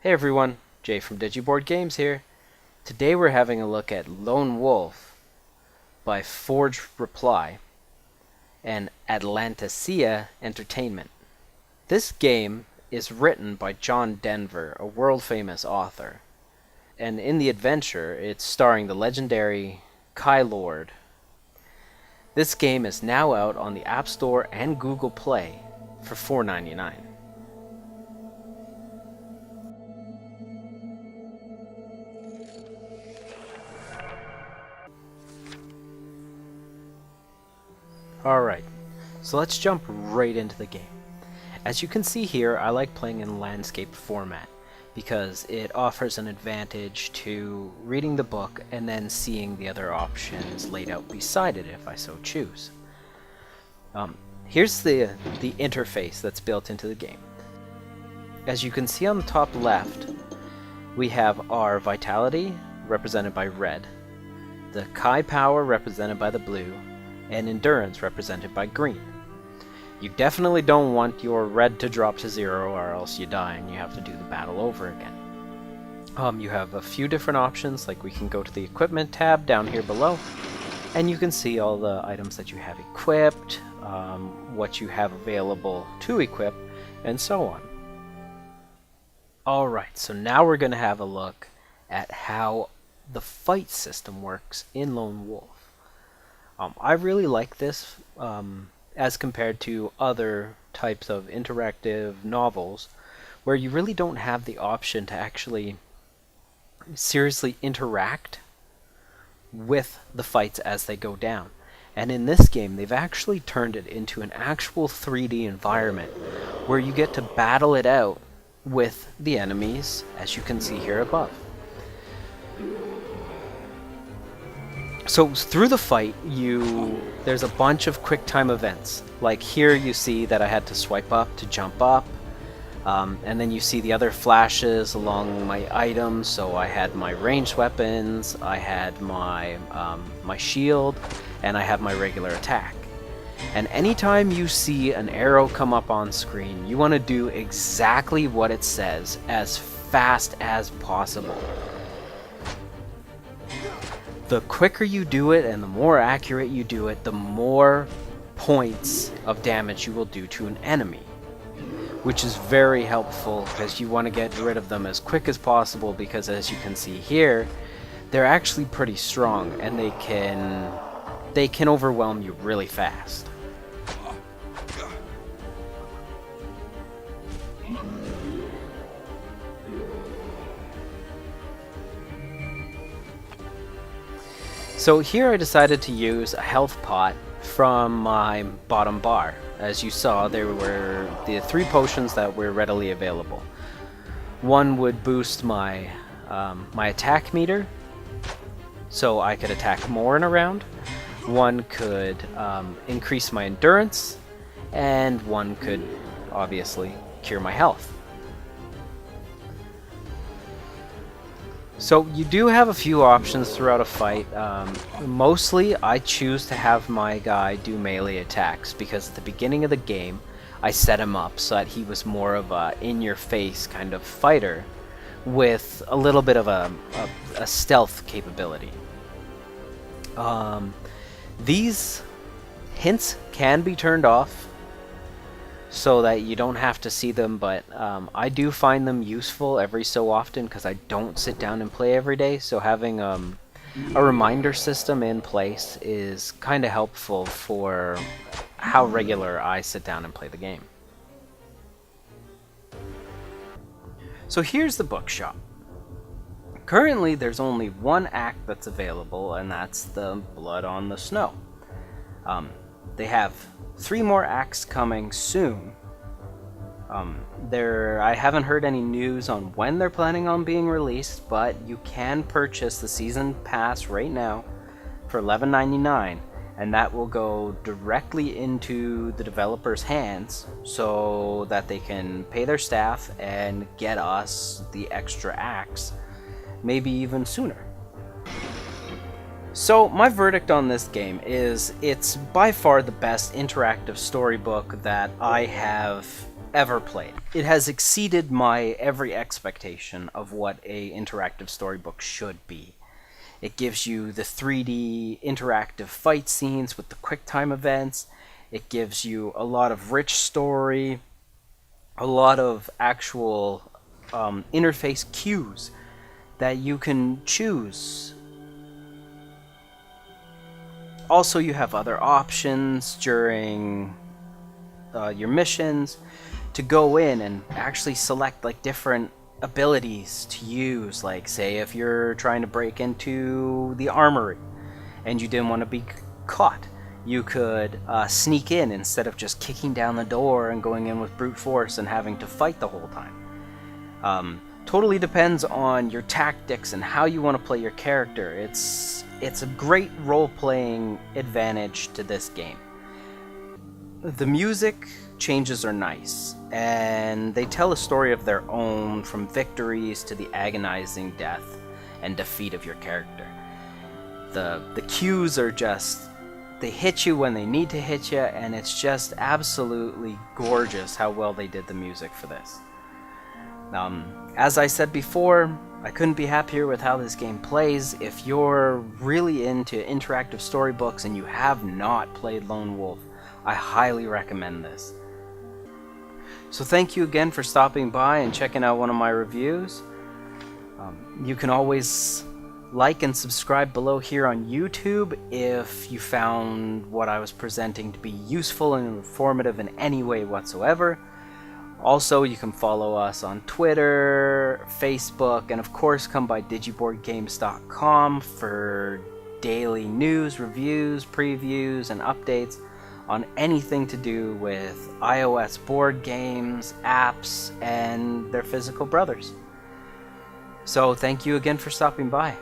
Hey everyone, Jay from Digiboard Games here. Today we're having a look at Lone Wolf by Forge Reply and Atlantyca Entertainment. This game is written by John Denver, a world-famous author. And in the adventure, it's starring the legendary Kai Lord. This game is now out on the App Store and Google Play for $4.99. Alright, so let's jump right into the game. As you can see here, I like playing in landscape format because it offers an advantage to reading the book and then seeing the other options laid out beside it if I so choose. Here's the interface that's built into the game. As you can see on the top left, we have our vitality represented by red, the Kai power represented by the blue, and endurance represented by green. You definitely don't want your red to drop to 0 or else you die and you have to do the battle over again. You have a few different options, like we can go to the equipment tab down here below and you can see all the items that you have equipped, what you have available to equip, and so on. Alright, so now we're going to have a look at how the fight system works in Lone Wolf. I really like this as compared to other types of interactive novels where you really don't have the option to actually seriously interact with the fights as they go down. And in this game, they've actually turned it into an actual 3D environment where you get to battle it out with the enemies, as you can see here above. So through the fight, there's a bunch of quick time events. Like here you see that I had to swipe up to jump up, and then you see the other flashes along my items. So I had my ranged weapons, I had my shield, and I have my regular attack. And anytime you see an arrow come up on screen, you want to do exactly what it says as fast as possible. The quicker you do it and the more accurate you do it, the more points of damage you will do to an enemy. Which is very helpful because you want to get rid of them as quick as possible because as you can see here, they're actually pretty strong and they can overwhelm you really fast. So here I decided to use a health pot from my bottom bar. As you saw, there were the 3 potions that were readily available. One would boost my attack meter, so I could attack more in a round. One could increase my endurance, and one could obviously cure my health. So you do have a few options throughout a fight. Mostly I choose to have my guy do melee attacks because at the beginning of the game I set him up so that he was more of a in-your-face kind of fighter with a little bit of a stealth capability. These hints can be turned off so that you don't have to see them, but I do find them useful every so often because I don't sit down and play every day, so having a reminder system in place is kind of helpful for how regular I sit down and play the game. So here's the bookshop. Currently there's only one act that's available, and that's the Blood on the Snow. They have 3 more acts coming soon. I haven't heard any news on when they're planning on being released, but you can purchase the season pass right now for $11.99, and that will go directly into the developers' hands so that they can pay their staff and get us the extra acts, maybe even sooner. So my verdict on this game is it's by far the best interactive storybook that I have ever played. It has exceeded my every expectation of what a interactive storybook should be. It gives you the 3D interactive fight scenes with the QuickTime events. It gives you a lot of rich story, a lot of actual interface cues that you can choose. Also, you have other options during your missions to go in and actually select like different abilities to use. Like, say if you're trying to break into the armory and you didn't want to be caught, you could sneak in instead of just kicking down the door and going in with brute force and having to fight the whole time. Totally depends on your tactics and how you want to play your character. It's a great role-playing advantage to this game. The music changes are nice, and they tell a story of their own, from victories to the agonizing death and defeat of your character. The cues are just, they hit you when they need to hit you, and it's just absolutely gorgeous how well they did the music for this. As I said before, I couldn't be happier with how this game plays. If you're really into interactive storybooks and you have not played Lone Wolf, I highly recommend this. So thank you again for stopping by and checking out one of my reviews. You can always like and subscribe below here on YouTube if you found what I was presenting to be useful and informative in any way whatsoever. Also, you can follow us on Twitter, Facebook, and of course come by digiboardgames.com for daily news, reviews, previews, and updates on anything to do with iOS board games, apps, and their physical brothers. So thank you again for stopping by.